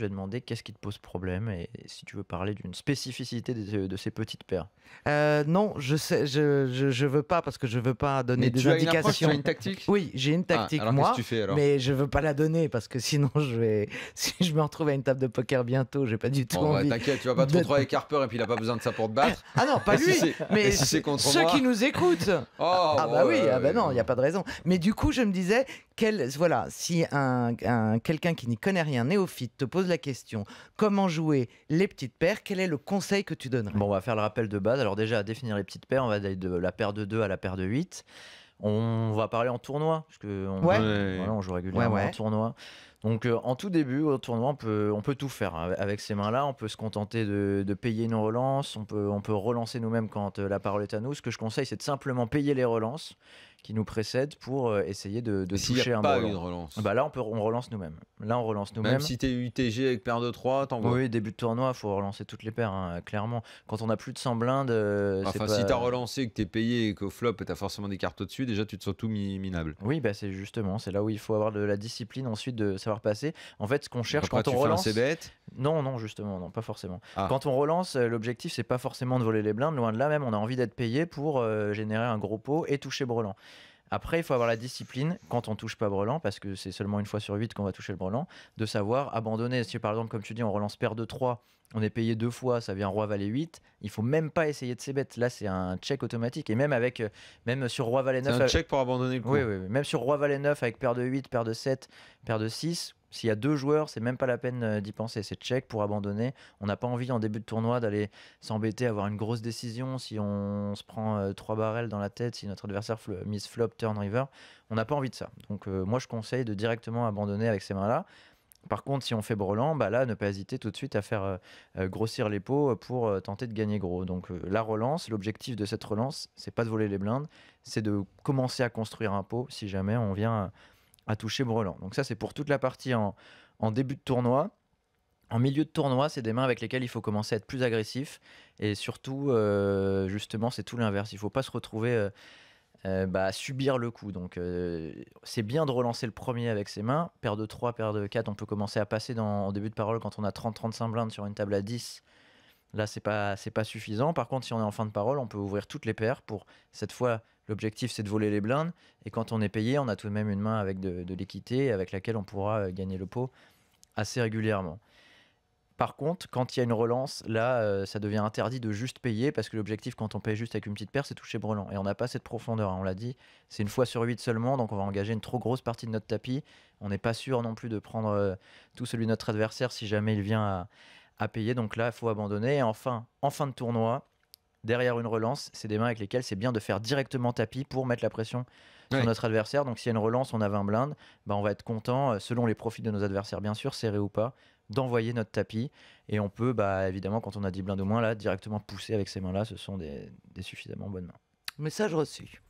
je vais demander qu'est-ce qui te pose problème et si tu veux parler d'une spécificité de ces petites paires. Non, je veux pas parce que je veux pas donner Mais des tu as une approche, tu indications. as une tactique? Oui, j'ai une tactique alors moi, qu'est-ce que tu fais alors? mais je veux pas la donner parce que sinon si je me retrouve à une table de poker bientôt, j'ai pas du tout Bon, bah, envie. t'inquiète, tu vas pas trop de- travailler avec Harper et puis il a pas besoin de ça pour te battre. Ah non, pas Et si lui, c'est- mais et si c'est contre ceux moi qui nous écoutent. Oh, Ah bah oui, ouais, ah bah ouais, non, il y a pas de raison. Mais du coup, je me disais, voilà, si quelqu'un qui n'y connaît rien, néophyte, te pose la question, comment jouer les petites paires, quel est le conseil que tu donnerais? Bon, on va faire le rappel de base. Alors déjà, à définir les petites paires, on va aller de la paire de 2 à la paire de 8. On va parler en tournoi, parce qu'on Ouais. voilà, on joue régulièrement Ouais. en tournoi. Donc en tout début, au tournoi, on peut tout faire. Avec ces mains-là, on peut se contenter de payer nos relances, on peut relancer nous-mêmes quand la parole est à nous. Ce que je conseille, c'est de simplement payer les relances qui nous précèdent pour essayer de Et s'il n'y toucher a un pas brelan. une relance. Bah là, on relance nous-mêmes. Là, on relance nous-mêmes. Même si t'es UTG avec paire de 3, t'envoies. Oui, début de tournoi, il faut relancer toutes les paires, hein, clairement. Quand on a plus de 100 blindes, Enfin, c'est si pas... t'as relancé, que t'es payé et qu'au flop t'as forcément des cartes au-dessus, déjà tu te sens tout minable. Oui, bah c'est justement, c'est là où il faut avoir de la discipline ensuite de savoir passer. En fait, ce qu'on cherche Après, quand tu on fais un relance... C-bet. Non, justement, non, pas forcément. Ah. Quand on relance, l'objectif, c'est pas forcément de voler les blindes, loin de là même, on a envie d'être payé pour générer un gros pot et toucher brelan. Après, il faut avoir la discipline, quand on touche pas brelan, parce que c'est seulement une fois sur 8 qu'on va toucher le brelan, de savoir abandonner. Si par exemple, comme tu dis, on relance paire de 3, on est payé 2 fois, ça vient roi valet 8, il faut même pas essayer de c-bet. Là, c'est un check automatique. Et même même sur roi valet C'est 9... un check pour abandonner le coup. Oui, même sur roi valet 9 avec paire de 8, paire de 7, paire de 6, s'il y a 2 joueurs, c'est même pas la peine d'y penser. C'est check pour abandonner. On n'a pas envie en début de tournoi d'aller s'embêter, avoir une grosse décision si on se prend 3 barrels dans la tête, si notre adversaire mise flop, turn, river. On n'a pas envie de ça. Donc moi, je conseille de directement abandonner avec ces mains-là. Par contre, si on fait brelan, bah là, ne pas hésiter tout de suite à faire grossir les pots pour tenter de gagner gros. Donc la relance, l'objectif de cette relance, c'est pas de voler les blindes, c'est de commencer à construire un pot si jamais on vient à toucher brelan. Donc ça, c'est pour toute la partie en début de tournoi. En milieu de tournoi, c'est des mains avec lesquelles il faut commencer à être plus agressif. Et surtout, justement, c'est tout l'inverse. Il ne faut pas se retrouver à subir le coup. Donc c'est bien de relancer le premier avec ses mains. Paire de 3, paire de 4, on peut commencer à passer en début de parole quand on a 30-35 blindes sur une table à 10. Là, c'est pas suffisant. Par contre, si on est en fin de parole, on peut ouvrir toutes les paires. Pour cette fois, l'objectif, c'est de voler les blindes. Et quand on est payé, on a tout de même une main avec de l'équité avec laquelle on pourra gagner le pot assez régulièrement. Par contre, quand il y a une relance, là, ça devient interdit de juste payer parce que l'objectif, quand on paye juste avec une petite paire, c'est toucher brelan. Et on n'a pas cette profondeur, hein, on l'a dit. C'est une fois sur 8 seulement, donc on va engager une trop grosse partie de notre tapis. On n'est pas sûr non plus de prendre tout celui de notre adversaire si jamais il vient à payer. Donc là, il faut abandonner. Et enfin, en fin de tournoi, derrière une relance, c'est des mains avec lesquelles c'est bien de faire directement tapis pour mettre la pression sur notre adversaire. Donc s'il y a une relance, on a 20 blindes, bah, on va être content, selon les profils de nos adversaires bien sûr, serré ou pas, d'envoyer notre tapis. Et on peut, évidemment, quand on a 10 blindes au moins, là, directement pousser avec ces mains-là. Ce sont des suffisamment bonnes mains. Message reçu.